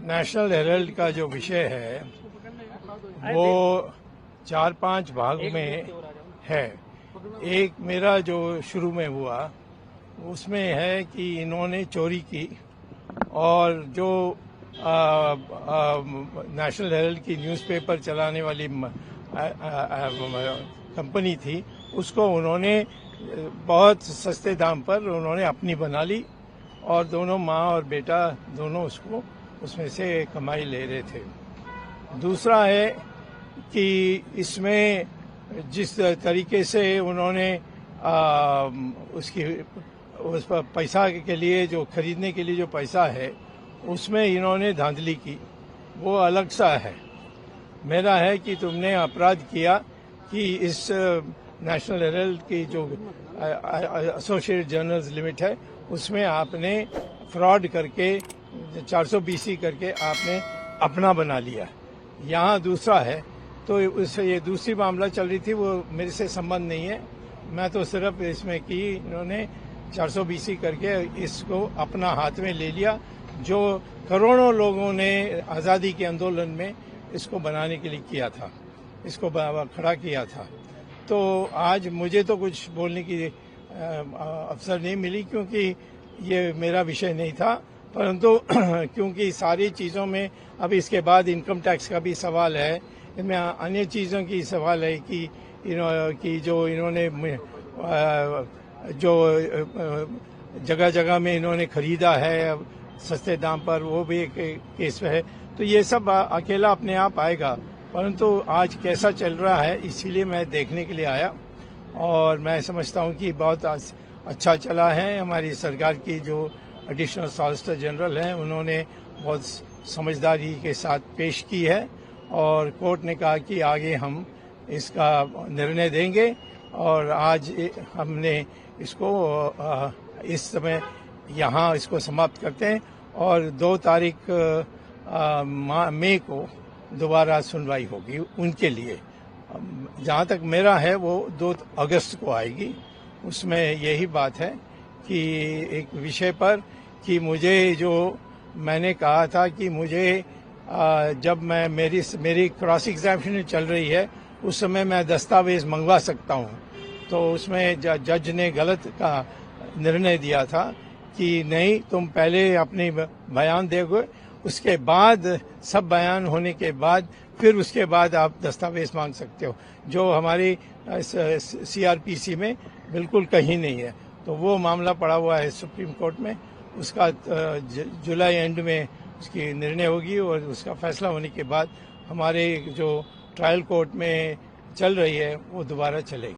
National Herald का जो विषय है वो 4-5 भाग में है। एक मेरा जो शुरू में हुआ उसमें है कि इन्होंने चोरी की और जो नेशनल हेराल्ड की न्यूज़पेपर चलाने वाली कंपनी थी उसको उन्होंने बहुत सस्ते दाम पर उन्होंने अपनी बना ली और दोनों माँ और बेटा दोनों उसको उसमें से कमाई ले रहे थे। दूसरा है कि इसमें जिस तरीके से उन्होंने उस पैसा के लिए जो खरीदने के लिए जो पैसा है उसमें इन्होंने धांधली की, वो अलग सा है। मेरा है कि तुमने अपराध किया कि इस नेशनल हेराल्ड की जो एसोसिएटेड जर्नल्स लिमिट है उसमें आपने फ्रॉड करके 420 करके आपने अपना बना लिया। यहाँ दूसरा है तो उससे ये दूसरी मामला चल रही थी, वो मेरे से संबंध नहीं है। मैं तो सिर्फ इसमें कि इन्होंने 420 करके इसको अपना हाथ में ले लिया, जो करोड़ों लोगों ने आज़ादी के आंदोलन में इसको बनाने के लिए किया था, इसको खड़ा किया था। तो आज मुझे तो कुछ बोलने की अवसर नहीं मिली क्योंकि ये मेरा विषय नहीं था, परंतु क्योंकि सारी चीज़ों में अब इसके बाद इनकम टैक्स का भी सवाल है, इनमें अन्य चीज़ों की सवाल है कि जो इन्होंने जो जगह जगह में इन्होंने खरीदा है सस्ते दाम पर, वो भी एक केस है। तो ये सब अकेला अपने आप आएगा, परंतु आज कैसा चल रहा है इसीलिए मैं देखने के लिए आया और मैं समझता हूँ कि बहुत अच्छा चला है। हमारी सरकार की जो एडिशनल सॉलिसिटर जनरल हैं उन्होंने बहुत समझदारी के साथ पेश की है और कोर्ट ने कहा कि आगे हम इसका निर्णय देंगे और आज हमने इसको इस समय यहाँ इसको समाप्त करते हैं और 2 तारीख मई को दोबारा सुनवाई होगी उनके लिए। जहाँ तक मेरा है वो 2 अगस्त को आएगी। उसमें यही बात है कि एक विषय पर कि मुझे जो मैंने कहा था कि मुझे जब मैं मेरी क्रॉस एग्जामिनेशन चल रही है उस समय मैं दस्तावेज मंगवा सकता हूँ, तो उसमें जज ने गलत का निर्णय दिया था कि नहीं, तुम पहले अपने बयान दोगे, उसके बाद सब बयान होने के बाद फिर उसके बाद आप दस्तावेज मांग सकते हो, जो हमारी सीआरपीसी में बिल्कुल कहीं नहीं है। तो वो मामला पड़ा हुआ है सुप्रीम कोर्ट में, उसका जुलाई एंड में उसकी निर्णय होगी और उसका फैसला होने के बाद हमारे जो ट्रायल कोर्ट में चल रही है वो दोबारा चलेगी।